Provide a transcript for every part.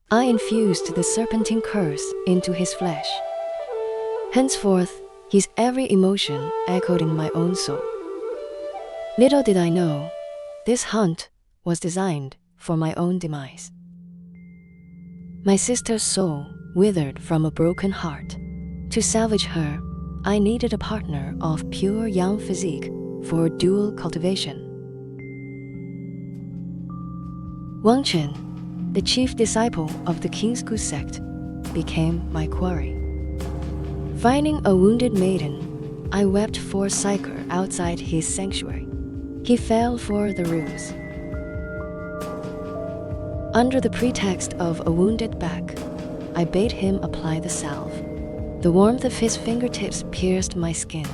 I infused the serpentine curse into his flesh. Henceforth, his every emotion echoed in my own soul. Little did I know, this hunt was designed for my own demise. My sister's soul withered from a broken heart. To salvage her, I needed a partner of pure young physique for dual cultivation. Wang Chen, the chief disciple of the Kingsku sect, became my quarry. Finding a wounded maiden, I wept for Psyker outside his sanctuary. He fell for the ruse. Under the pretext of a wounded back, I bade him apply the salve. The warmth of his fingertips pierced my skin,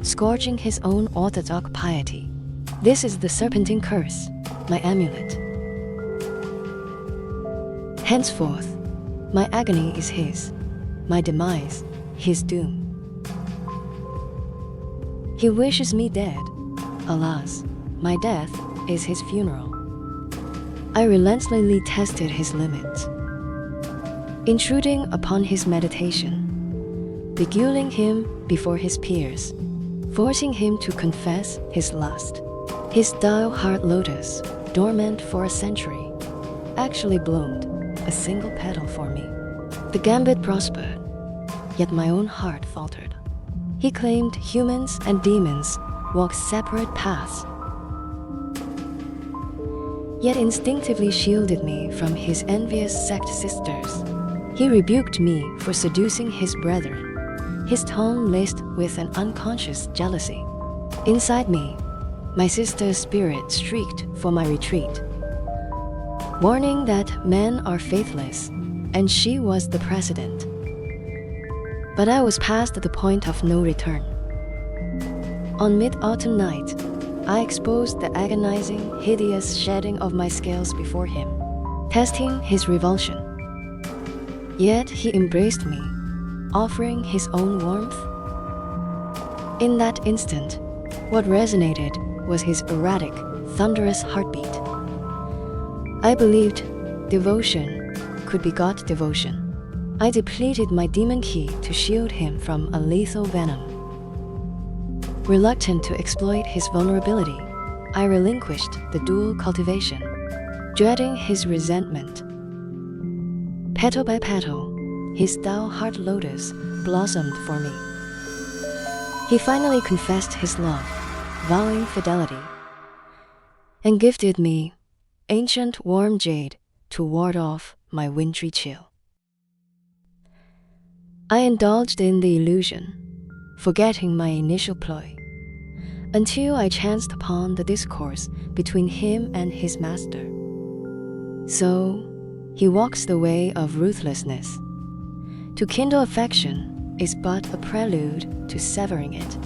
scorching his own orthodox piety. This is the serpentine curse, my amulet. Henceforth, my agony is his, my demise, his doom. He wishes me dead. Alas, my death is his funeral. I relentlessly tested his limits, intruding upon his meditation, beguiling him before his peers, forcing him to confess his lust. His Tao heart lotus, dormant for a century, actually bloomed a single petal for me. The gambit prospered, yet my own heart faltered. He claimed humans and demons walk separate paths, yet instinctively shielded me from his envious sect sisters. He rebuked me for seducing his brethren, his tone laced with an unconscious jealousy. Inside me, my sister's spirit shrieked for my retreat, warning that men are faithless, and she was the precedent. But I was past the point of no return. On mid-autumn night, I exposed the agonizing, hideous shedding of my scales before him, testing his revulsion. Yet he embraced me, offering his own warmth. In that instant, what resonated was his erratic, thunderous heartbeat. I believed devotion could begot devotion. I depleted my demon key to shield him from a lethal venom. Reluctant to exploit his vulnerability, I relinquished the dual cultivation, dreading his resentment. Petal by petal, his Tao heart lotus blossomed for me. He finally confessed his love, vowing fidelity, and gifted me ancient warm jade to ward off my wintry chill. I indulged in the illusion, forgetting my initial ploy, until I chanced upon the discourse between him and his master. So, he walks the way of ruthlessness. To kindle affection is but a prelude to severing it.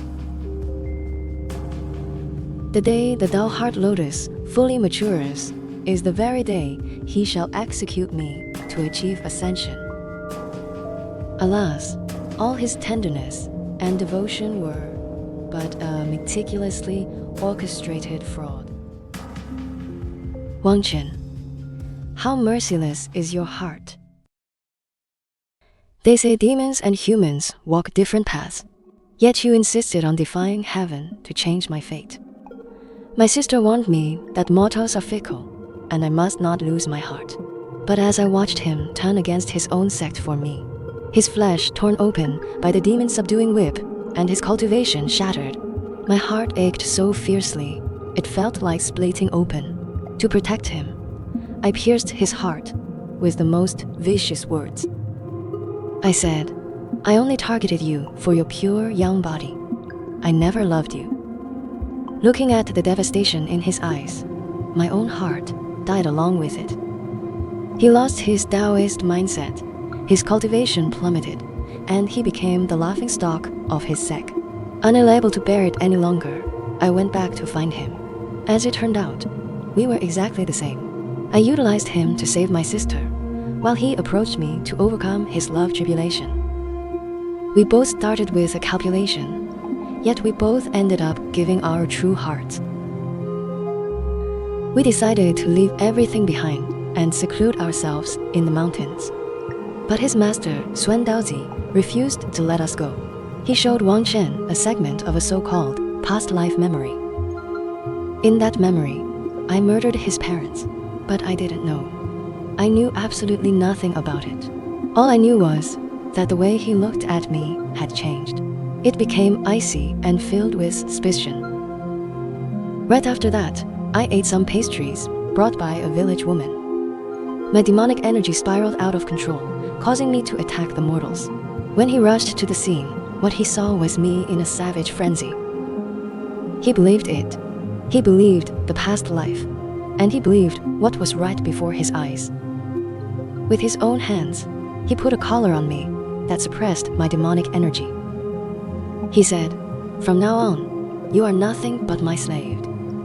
The day the Tao heart lotus fully matures is the very day he shall execute me to achieve ascension. Alas, all his tenderness and devotion were but a meticulously orchestrated fraud. Wang Chen, how merciless is your heart? They say demons and humans walk different paths, yet you insisted on defying heaven to change my fate. My sister warned me that mortals are fickle, and I must not lose my heart. But as I watched him turn against his own sect for me, his flesh torn open by the demon-subduing whip, and his cultivation shattered, my heart ached so fiercely, it felt like splitting open. To protect him, I pierced his heart with the most vicious words. I said, I only targeted you for your pure young body. I never loved you. Looking at the devastation in his eyes, my own heart died along with it. He lost his Taoist mindset, his cultivation plummeted, and he became the laughingstock of his sect. Unable to bear it any longer, I went back to find him. As it turned out, we were exactly the same. I utilized him to save my sister, while he approached me to overcome his love tribulation. We both started with a calculation, yet we both ended up giving our true hearts. We decided to leave everything behind and seclude ourselves in the mountains. But his master, Xuan Daozi, refused to let us go. He showed Wang Chen a segment of a so-called past life memory. In that memory, I murdered his parents, but I didn't know. I knew absolutely nothing about it. All I knew was that the way he looked at me had changed. It became icy and filled with suspicion. Right after that, I ate some pastries brought by a village woman. My demonic energy spiraled out of control, causing me to attack the mortals. When he rushed to the scene, what he saw was me in a savage frenzy. He believed it. He believed the past life, and he believed what was right before his eyes. With his own hands, he put a collar on me that suppressed my demonic energy. He said, "From now on, you are nothing but my slave,"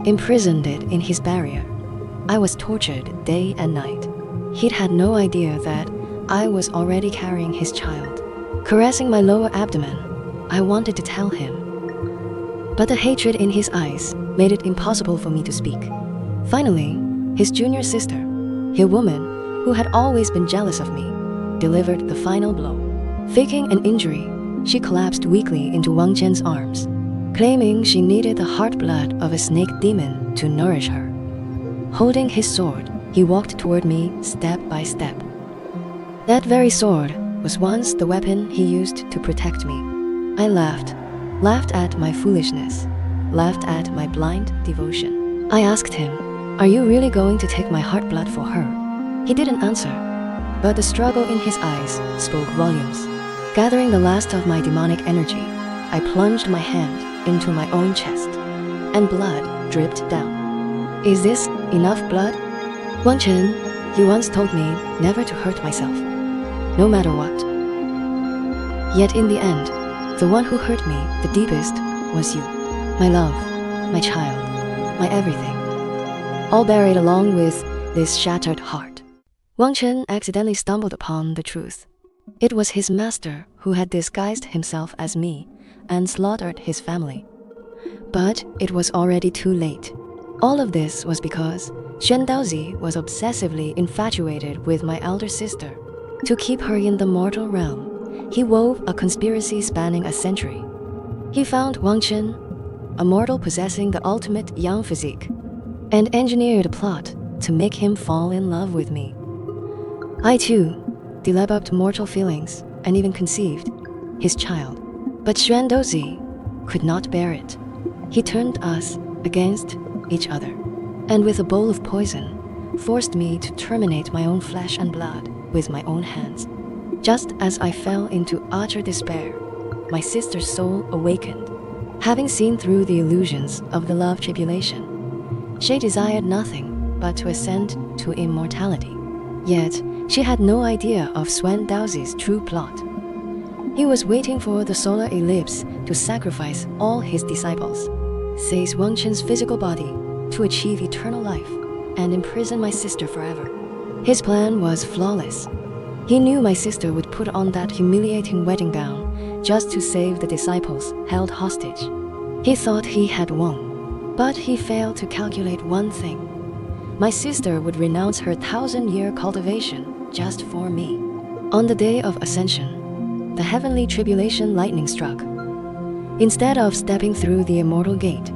imprisoned it in his barrier. I was tortured day and night. He'd had no idea that I was already carrying his child. Caressing my lower abdomen, I wanted to tell him. But the hatred in his eyes made it impossible for me to speak. Finally, his junior sister, a woman who had always been jealous of me, delivered the final blow. Faking an injury, she collapsed weakly into Wang Chen's arms, claiming she needed the heart blood of a snake demon to nourish her. Holding his sword, he walked toward me step by step. That very sword was once the weapon he used to protect me. I laughed at my foolishness, laughed at my blind devotion. I asked him, "Are you really going to take my heart blood for her?" He didn't answer, but the struggle in his eyes spoke volumes. Gathering the last of my demonic energy, I plunged my hand into my own chest, and blood dripped down. "Is this enough blood?" Wang Chen, you once told me never to hurt myself, no matter what. Yet in the end, the one who hurt me the deepest was you. My love, my child, my everything. All buried along with this shattered heart. Wang Chen accidentally stumbled upon the truth. It was his master who had disguised himself as me and slaughtered his family. But it was already too late. All of this was because Xuan Daozi was obsessively infatuated with my elder sister. To keep her in the mortal realm, he wove a conspiracy spanning a century. He found Wang Chen, a mortal possessing the ultimate young physique, and engineered a plot to make him fall in love with me. I too developed mortal feelings and even conceived his child. But Xuan Daozi could not bear it. He turned us against each other, and with a bowl of poison, forced me to terminate my own flesh and blood with my own hands. Just as I fell into utter despair, my sister's soul awakened. Having seen through the illusions of the love tribulation, she desired nothing but to ascend to immortality. Yet, she had no idea of Xuan Daozi's true plot. He was waiting for the solar eclipse to sacrifice all his disciples, seize Wang Chen's physical body to achieve eternal life and imprison my sister forever. His plan was flawless. He knew my sister would put on that humiliating wedding gown just to save the disciples held hostage. He thought he had won, but he failed to calculate one thing. My sister would renounce her 1,000-year cultivation just for me. On the day of ascension, the heavenly tribulation lightning struck. Instead of stepping through the immortal gate,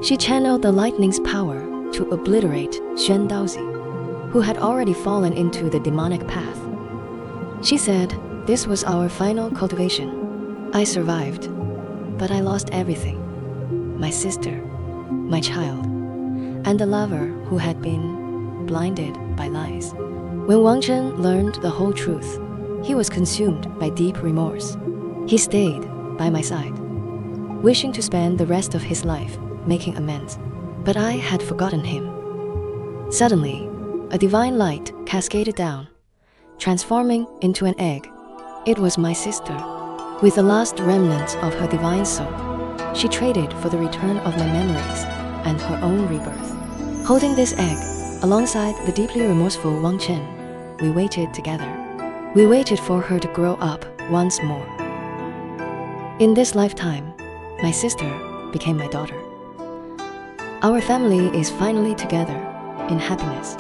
she channeled the lightning's power to obliterate Xuan Daozi, who had already fallen into the demonic path. She said this was our final cultivation. I survived, but I lost everything. My sister, my child, and the lover who had been blinded by lies. When Wang Chen learned the whole truth, he was consumed by deep remorse. He stayed by my side, wishing to spend the rest of his life making amends. But I had forgotten him. Suddenly, a divine light cascaded down, transforming into an egg. It was my sister. With the last remnants of her divine soul, she traded for the return of my memories and her own rebirth. Holding this egg, alongside the deeply remorseful Wang Chen, we waited together. We waited for her to grow up once more. In this lifetime, my sister became my daughter. Our family is finally together in happiness.